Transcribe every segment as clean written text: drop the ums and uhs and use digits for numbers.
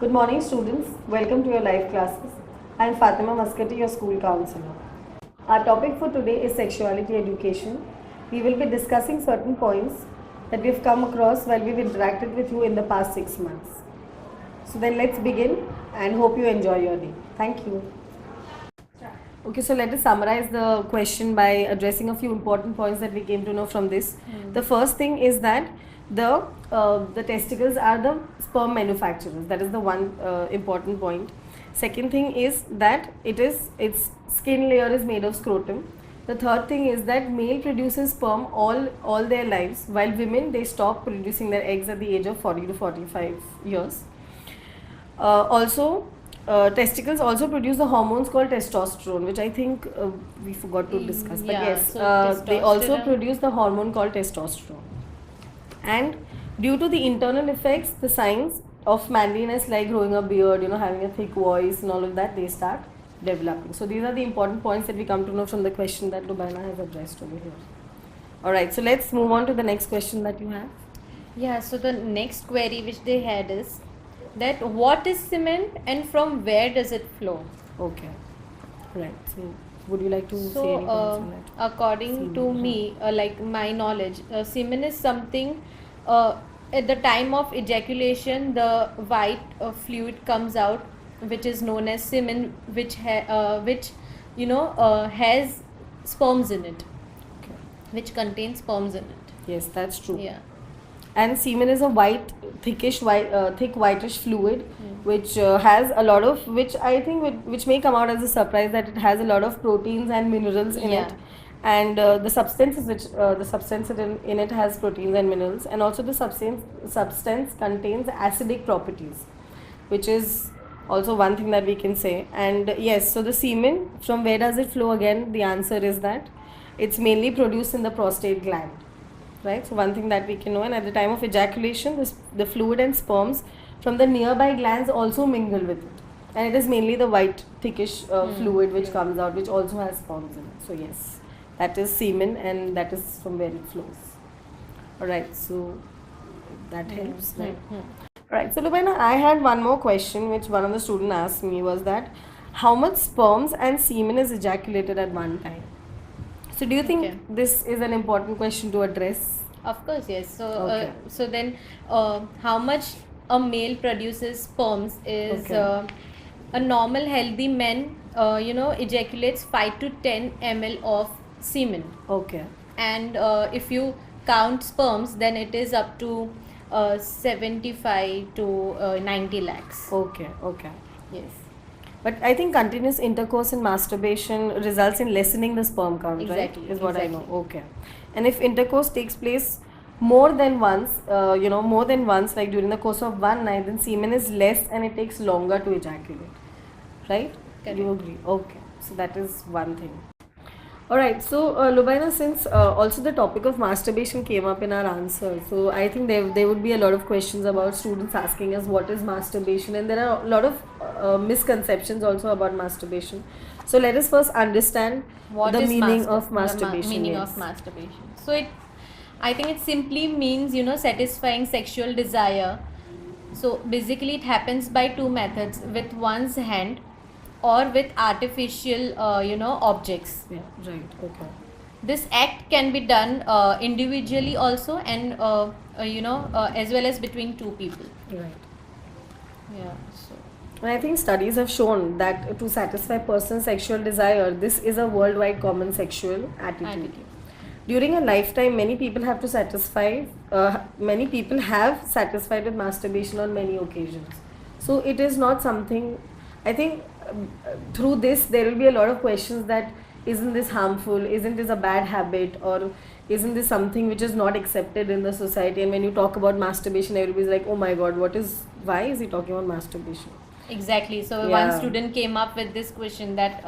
Good morning, students. Welcome to your live classes. I am Fatima Maskati, your school counselor. Our topic for today is sexuality education. We will be discussing certain points that we've come across while we've interacted with you in the past 6 months. So then let's begin and hope you enjoy your day. Thank you. Okay, so let us summarize the question by addressing a few important points that we came to know from this. The first thing is that the testicles are the sperm manufacturers. That is the one important point. Second thing is that its skin layer is made of scrotum. The third thing is that male produces sperm all their lives, while women they stop producing their eggs at the age of 40 to 45 years. Testicles also produce the hormones called testosterone, which I think we forgot to discuss. But yes, they also produce the hormone called testosterone. And due to the internal effects, the signs of manliness like growing a beard, having a thick voice and all of that, they start developing. So these are the important points that we come to know from the question that Lubaina has addressed over here. Alright, so let's move on to the next question that you have. Yeah, so the next query which they had is that what is semen and from where does it flow? Okay. Right. So would you like to say anything else on that? According to me, like my knowledge, semen is something at the time of ejaculation, the white fluid comes out, which is known as semen, which has sperms in it, Okay. which contains sperms in it. Yes, that's true. Yeah. And semen is a thick whitish fluid, which has a lot of, which I think which may come out as a surprise, that it has a lot of proteins and minerals in it. And the substances in it has proteins and minerals, and also the substance contains acidic properties, which is also one thing that we can say. And yes, so the semen, from where does it flow? Again, the answer is that it's mainly produced in the prostate gland. Right, so one thing that we can know, and at the time of ejaculation, the fluid and sperms from the nearby glands also mingle with it, and it is mainly the white thickish fluid which comes out, which also has sperms in it. So yes, that is semen, and that is from where it flows. Alright, so that helps, right? Alright, so Lubaina, I had one more question which one of the students asked me, was that how much sperms and semen is ejaculated at one time? So do you think this is an important question to address? Of course, yes. So then how much a male produces sperms is a normal healthy man ejaculates 5 to 10 ml of semen. Okay. And if you count sperms, then it is up to 75 to 90 lakhs. Okay. Yes. But I think continuous intercourse and masturbation results in lessening the sperm count, Exactly, right? Is what exactly. I know. Okay. And if intercourse takes place more than once, like during the course of one night, then semen is less and it takes longer to ejaculate, right? Correct. You agree? Okay. So that is one thing. Alright, so Lubaina, since also the topic of masturbation came up in our answer, so I think there would be a lot of questions about students asking us what is masturbation, and there are a lot of misconceptions also about masturbation. So let us first understand What the is meaning of masturbation. The meaning yes. of masturbation. So I think it simply means satisfying sexual desire. So basically it happens by two methods, with one's hand or with artificial objects. Yeah, right. Okay. This act can be done individually also, and as well as between two people. Right. Yeah. So And I think studies have shown that to satisfy person's sexual desire, this is a worldwide common sexual attitude. During a lifetime, many people have satisfied with masturbation on many occasions. So it is not something, I think through this there will be a lot of questions that isn't this harmful, isn't this a bad habit, or isn't this something which is not accepted in the society? And when you talk about masturbation, everybody's like, oh my god, why is he talking about masturbation? Exactly. So one student came up with this question that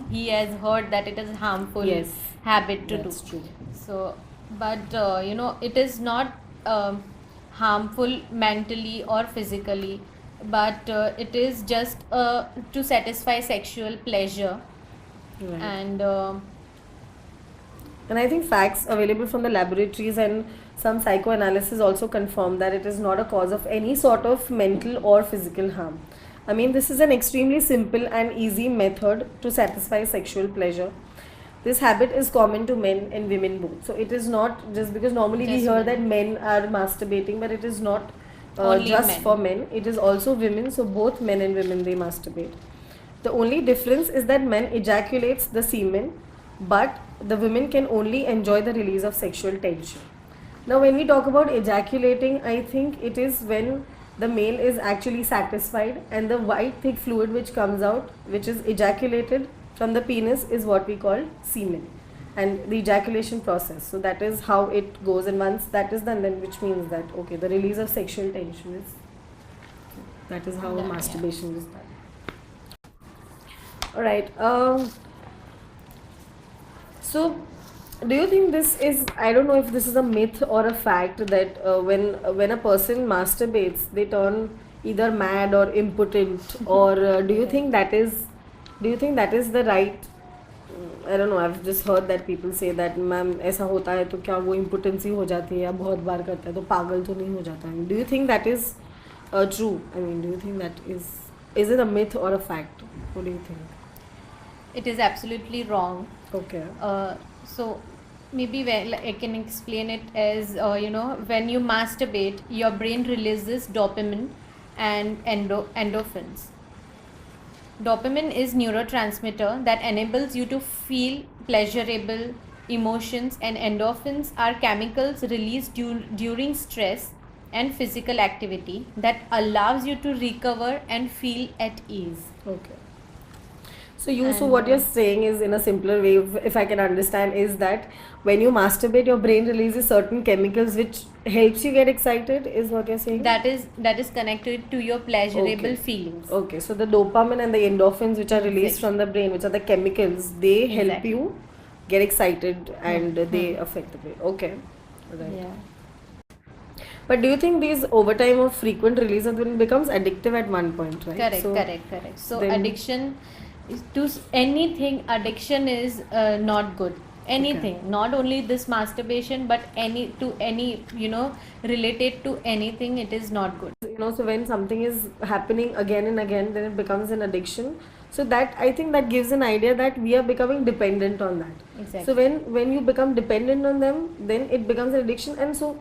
he has heard that it is a harmful habit to do. That's true. So, but it is not harmful mentally or physically, but it is just to satisfy sexual pleasure. Right. And And I think facts available from the laboratories and some psychoanalysis also confirm that it is not a cause of any sort of mental or physical harm. I mean, this is an extremely simple and easy method to satisfy sexual pleasure. This habit is common to men and women both. So it is not just because normally we Just hear men. that men are masturbating, but it is not Only just men. for men. It is also women. So both men and women, they masturbate. The only difference is that men ejaculates the semen, but the women can only enjoy the release of sexual tension. Now, when we talk about ejaculating, I think it is when the male is actually satisfied and the white thick fluid which comes out, which is ejaculated from the penis, is what we call semen, and the ejaculation process. So that is how it goes, and once that is done, then which means that okay, the release of sexual tension is, that is how Done, yeah. masturbation is done. All right. So, do you think this is? I don't know if this is a myth or a fact that when a person masturbates, they turn either mad or impotent, or do you think that is? Do you think that is the right? I don't know. I've just heard that people say that ma'am ऐसा होता है तो क्या वो impotency हो जाती है या बहुत बार करता है तो पागल तो नहीं हो जाता है? Do you think that is true? I mean, do you think that is it a myth or a fact? What do you think? It is absolutely wrong. Okay. So maybe I can explain it as when you masturbate, your brain releases dopamine and endorphins. Dopamine is neurotransmitter that enables you to feel pleasurable emotions, and endorphins are chemicals released during stress and physical activity that allows you to recover and feel at ease. Okay. So what you're saying is, in a simpler way, if I can understand, is that when you masturbate, your brain releases certain chemicals which helps you get excited. Is what you're saying? That is connected to your pleasurable Okay. feelings. Okay. So the dopamine and the endorphins which are released from the brain, which are the chemicals, they help Exactly. you get excited and they affect the brain. Okay. Right. Yeah. But do you think these overtime of frequent release of dopamine becomes addictive at one point, right? Correct. So then- addiction is to anything. Addiction is not good. Anything, not only this masturbation, but any related to anything, it is not good. So when something is happening again and again, then it becomes an addiction. So that, I think, that gives an idea that we are becoming dependent on that. Exactly. So when you become dependent on them, then it becomes an addiction. And so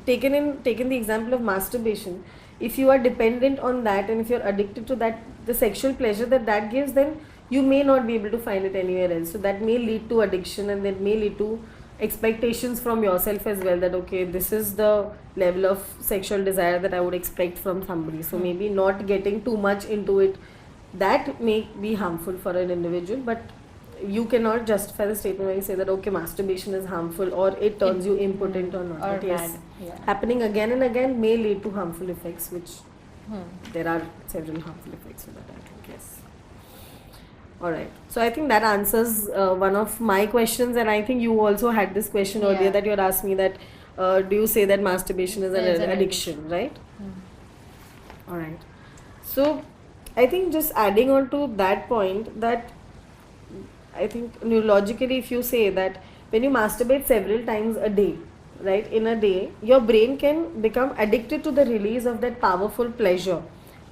taken the example of masturbation, if you are dependent on that and if you're addicted to that, the sexual pleasure that gives, then you may not be able to find it anywhere else. So that may lead to addiction, and that may lead to expectations from yourself as well, that okay, this is the level of sexual desire that I would expect from somebody. So maybe not getting too much into it, that may be harmful for an individual. But you cannot justify the statement when you say that okay, masturbation is harmful or it turns you impotent or not. Or But yes, mad. Yeah. happening again and again may lead to harmful effects, which Hmm. there are several harmful effects of that, I think. Yes. Alright, so I think that answers one of my questions, and I think you also had this question earlier Yeah. that you had asked me that do you say that masturbation is It's an an addiction, right? Hmm. Alright, so I think just adding on to that point, that I think neurologically, if you say that when you masturbate several times a day, right, in a day, your brain can become addicted to the release of that powerful pleasure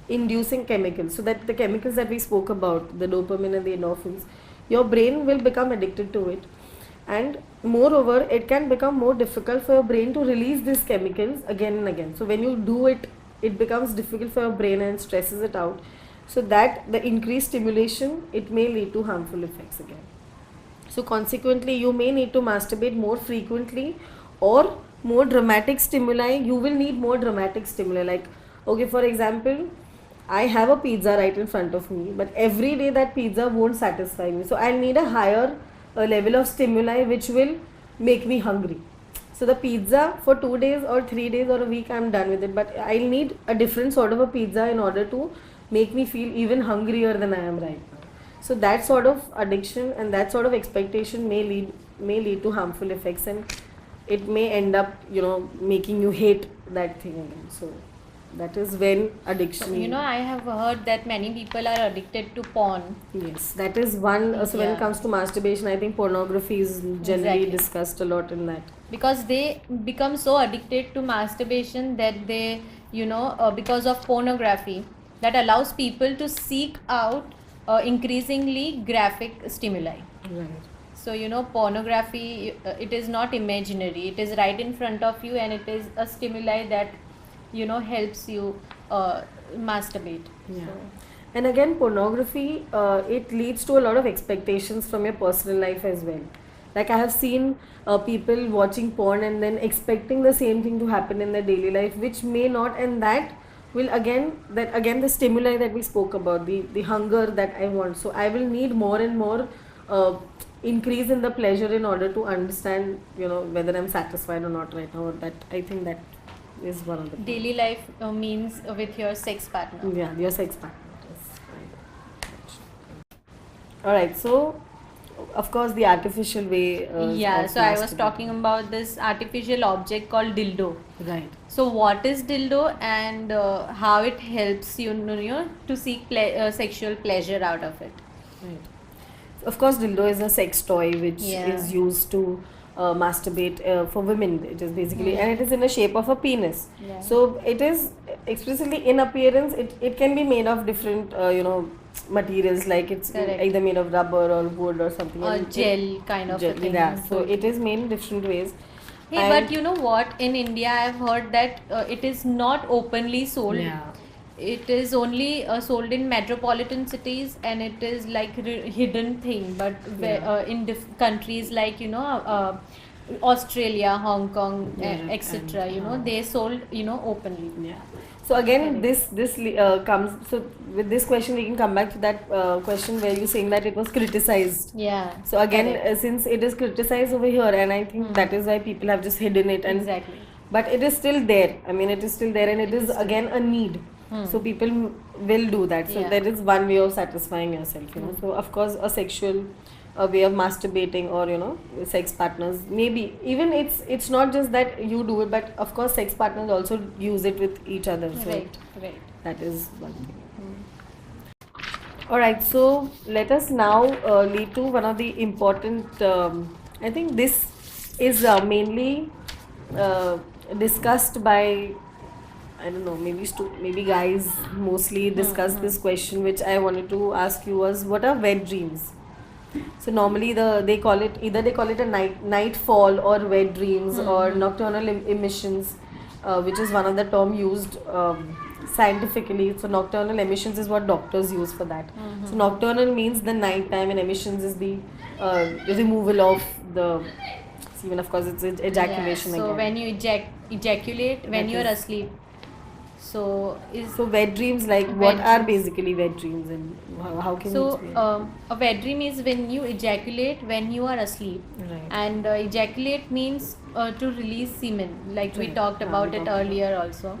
inducing chemicals. So that the chemicals that we spoke about, the dopamine and the endorphins, your brain will become addicted to it. And moreover, it can become more difficult for your brain to release these chemicals again and again. So when you do it, it becomes difficult for your brain and stresses it out. So that the increased stimulation, it may lead to harmful effects again. So consequently, you may need to masturbate more frequently, or more dramatic stimuli. You will need more dramatic stimuli. Like, okay, for example, I have a pizza right in front of me, but every day that pizza won't satisfy me. So I'll need a higher level of stimuli which will make me hungry. So the pizza for 2 days or 3 days or a week, I'm done with it. But I'll need a different sort of a pizza in order to make me feel even hungrier than I am right now. So that sort of addiction and that sort of expectation may lead to harmful effects, and it may end up making you hate that thing again. So That is when addiction. You know, I have heard that many people are addicted to porn. Yes, that is one. So when it Yeah. comes to masturbation, I think pornography is generally Exactly. discussed a lot in that. Because they become so addicted to masturbation that they, because of pornography, that allows people to seek out increasingly graphic stimuli. Right. So, pornography, it is not imaginary, it is right in front of you, and it is a stimuli that, helps you masturbate. Yeah. So, And again, pornography, it leads to a lot of expectations from your personal life as well. Like I have seen people watching porn and then expecting the same thing to happen in their daily life, which may not, and that will again the stimuli that we spoke about, the hunger that I want. So I will need more and more increase in the pleasure in order to understand, whether I'm satisfied or not right now. That I think that is one of the daily life means with your sex partner. yeah, your sex partner. All right, so of course the artificial way. Yeah, of so I was masturbating. talking about this artificial object called dildo. Right. So what is dildo, and how it helps you, to seek sexual pleasure out of it? Right. Of course, dildo is a sex toy which Yeah. is used to masturbate for women. It is basically, Hmm. and it is in the shape of a penis. Yeah. So it is explicitly in appearance. It can be made of different materials, like it's Correct. either made of rubber or wood or something. Or and gel kind of a gel, thing. yeah. So it is made in different ways. Hey, And- but you know what? In India, I've heard that it is not openly sold. Yeah. It is only sold in metropolitan cities, and it is like hidden thing. But Yeah. in countries like Australia, Hong Kong, Yeah, etc., and, they sold openly. Yeah. So again, Correct. this comes. So with this question, we can come back to that question where you're saying that it was criticized. Yeah. So again, correct. since it is criticized over here, and I think that is why people have just hidden it, and Exactly. but it is still there. I mean, it is still there, and it is again a need. So people will do that. So Yeah. that is one way of satisfying yourself. So of course, a sexual way of masturbating, or sex partners, maybe even it's not just that you do it, but of course sex partners also use it with each other. So Right. that is one thing. All right, so let us now lead to one of the important. I think this is mainly discussed by, I don't know, maybe guys mostly discuss this question, which I wanted to ask you was, what are wet dreams? So normally they call it a nightfall or wet dreams or nocturnal emissions, which is one of the term used scientifically. So nocturnal emissions is what doctors use for that. So nocturnal means the night time, and emissions is the removal of the semen. Of course, it's ejaculation. Yeah. So again. when you ejaculate when That you're is- asleep. So So wet dreams, like Wet what are dreams. basically wet dreams, and how can you explain? a wet dream is when you ejaculate when you are asleep, Right. and ejaculate means to release semen, like we Right. talked Yeah, about we it talked about earlier also.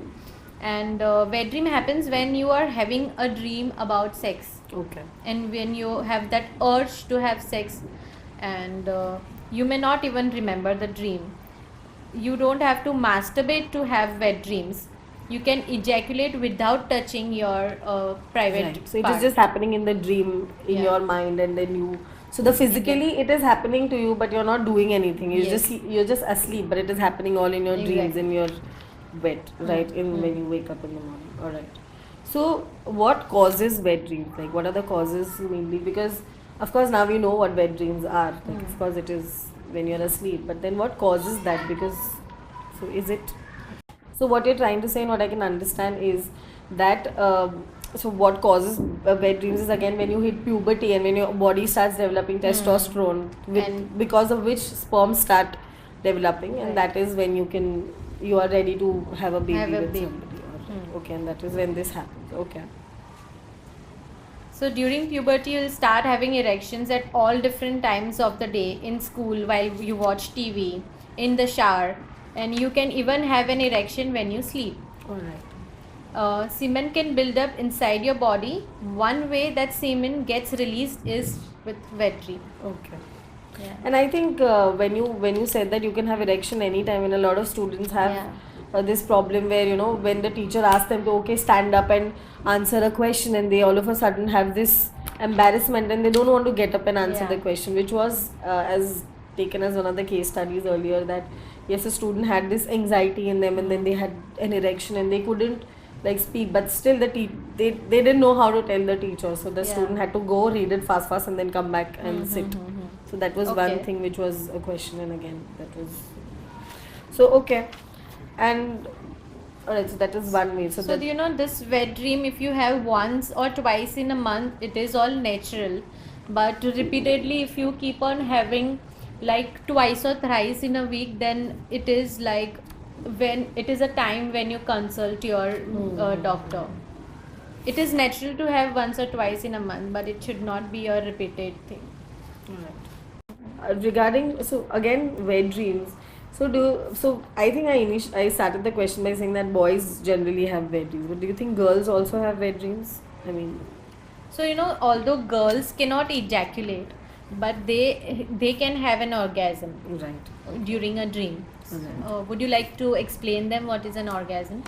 And wet dream happens when you are having a dream about sex, Okay. and when you have that urge to have sex, and you may not even remember the dream. You don't have to masturbate to have wet dreams. You can ejaculate without touching your private Right. So it part. is just happening in the dream in Yeah. your mind, and then you. So the physically it is happening to you, but you're not doing anything. Yes. You're just asleep, but it is happening all in your dreams, Exactly. in your wet, right? When you wake up in the morning. All right. So what causes wet dreams? Like what are the causes mainly? Because of course now we know what wet dreams are. Like of course it is when you're asleep, but then what causes that? Because so is it? So what you're trying to say, and what I can understand is that so what causes wet dreams is again when you hit puberty and when your body starts developing testosterone, And- because of which sperms start developing, and Right. that is when you are ready to have a baby Have a with baby. somebody. Okay, and that is when this happens. Okay. So during puberty, you'll start having erections at all different times of the day, in school, while you watch TV, in the shower, and you can even have an erection when you sleep. All right. Semen can build up inside your body. One way that semen gets released is with wet dream. Okay. Yeah. And I think when you said that you can have erection anytime, and a lot of students have Yeah. this problem where, you know, when the teacher asks them to, okay, stand up and answer a question, and they all of a sudden have this embarrassment and they don't want to get up and answer the question, which was as taken as one of the case studies earlier, that yes, a student had this anxiety in them and then they had an erection and they couldn't like speak, but still they didn't know how to tell the teacher, so the student had to go read it fast and then come back and sit. So that was one thing which was a question, and again that was so okay. And alright, so that is one way. So that, you know, this wet dream, if you have once or twice in a month, it is all natural. But repeatedly, if you keep on having like twice or thrice in a week, then it is like when it is a time when you consult your doctor. It is natural to have once or twice in a month, but it should not be a repeated thing. regarding, so again, wet dreams. So I think I started the question by saying that boys generally have wet dreams, but do you think girls also have wet dreams? I mean, so you know, although girls cannot ejaculate, but they can have an orgasm right. during a dream. Right. Would you like to explain them what is an orgasm?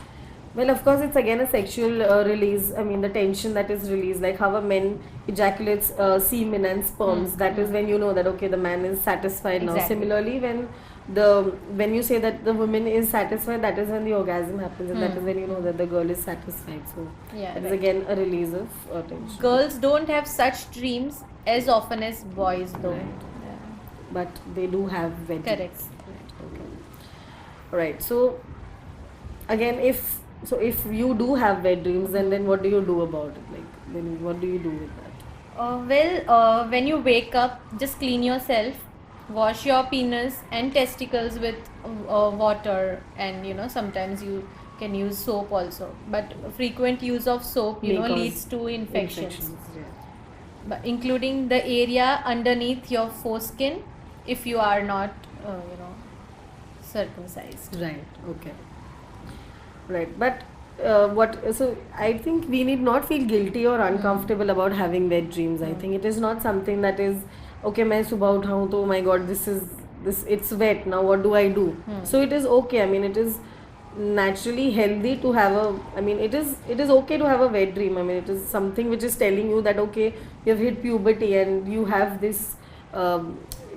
Well, of course, it's again a sexual release. I mean, the tension that is released, like how a man ejaculates semen and sperms. That is when you know that okay, the man is satisfied now. Similarly, when you say that the woman is satisfied, that is when the orgasm happens, and that is when you know that the girl is satisfied. So that is again a release of tension. Girls don't have such dreams as often as boys, though. Right. But they do have wet dreams. Correct. Right. Okay. Right. So again, if you do have wet dreams, then what do you do about it? Like, then what do you do with that? When you wake up, just clean yourself, wash your penis and testicles with water, and you know, sometimes you can use soap also. But frequent use of soap, leads to infections. But including the area underneath your foreskin, if you are not, circumcised. Right. Okay. Right. But so I think we need not feel guilty or uncomfortable about having wet dreams. I think it is not something that is okay. मैं सुबह उठा हूँ तो oh my god, this it's wet now. What do I do? So it is okay. I mean, it is naturally healthy to have it is okay to have a wet dream. I mean, it is something which is telling you that okay, you have hit puberty and you have this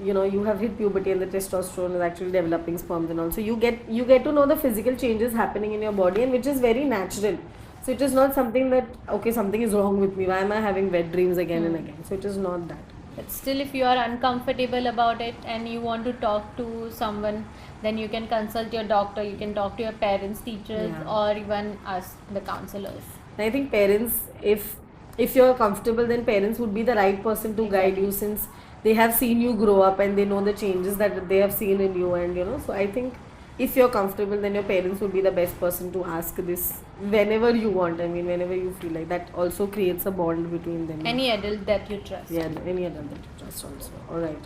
you have hit puberty and the testosterone is actually developing sperms and all. So you get to know the physical changes happening in your body, and which is very natural. So it is not something that okay, something is wrong with me, why am I having wet dreams again and again? So it is not that. But still, if you are uncomfortable about it and you want to talk to someone, then you can consult your doctor, you can talk to your parents, teachers, or even us, the counselors. I think parents, if you're comfortable, then parents would be the right person to guide you, since they have seen you grow up and they know the changes that they have seen in you, and so I think if you're comfortable, then your parents would be the best person to ask this whenever you want. I mean, whenever you feel like that also creates a bond between them. Any adult that you trust. Yeah, any adult that you trust also. Alright.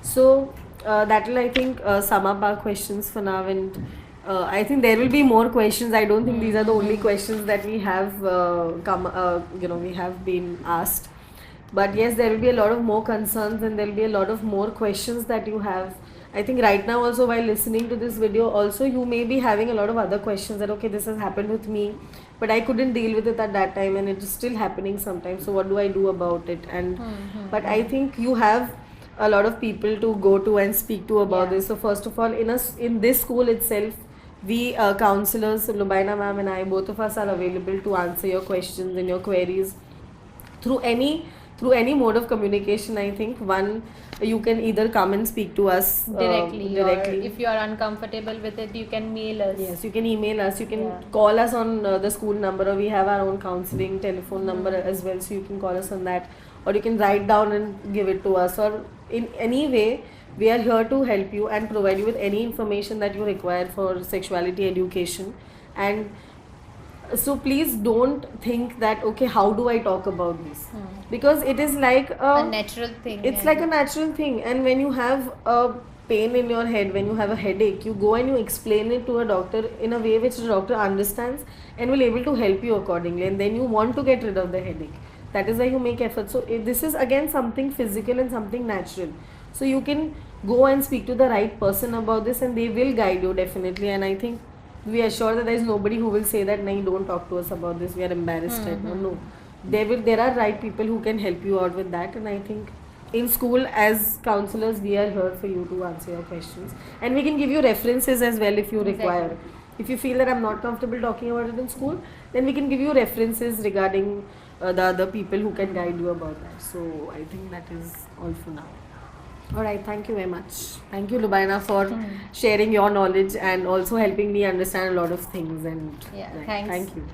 So that will, I think, sum up our questions for now, and I think there will be more questions. I don't think these are the only questions that we have we have been asked. But yes, there will be a lot of more concerns and there will be a lot of more questions that you have. I think right now also, while listening to this video, also you may be having a lot of other questions that okay, this has happened with me, but I couldn't deal with it at that time and it is still happening sometimes. So what do I do about it? And but I think you have a lot of people to go to and speak to about this. So first of all, in this school itself, we counselors, Lubaina ma'am and I, both of us are available to answer your questions and your queries through any mode of communication. I think one, you can either come and speak to us directly. Or if you are uncomfortable with it, you can mail us. Yes, you can email us, you can call us on the school number, or we have our own counseling telephone number as well, so you can call us on that, or you can write down and give it to us, or in any way we are here to help you and provide you with any information that you require for sexuality education. And so please don't think that okay, how do I talk about this, because it is like a natural thing. It's like a natural thing, and when you have a pain in your head, when you have a headache, you go and you explain it to a doctor in a way which the doctor understands and will able to help you accordingly, and then you want to get rid of the headache. That is why you make effort. So this is again something physical and something natural. So you can go and speak to the right person about this and they will guide you definitely. And I think we are sure that there is nobody who will say that, nahi, don't talk to us about this, we are embarrassed right now. No, there are right people who can help you out with that, and I think in school as counselors we are here for you to answer your questions, and we can give you references as well if you require. Exactly. If you feel that I'm not comfortable talking about it in school, then we can give you references regarding the other people who can guide you about that. So I think that is all for now. Alright, thank you very much. Thank you, Lubaina, for sharing your knowledge and also helping me understand a lot of things. And Yeah, right, thanks. thank you.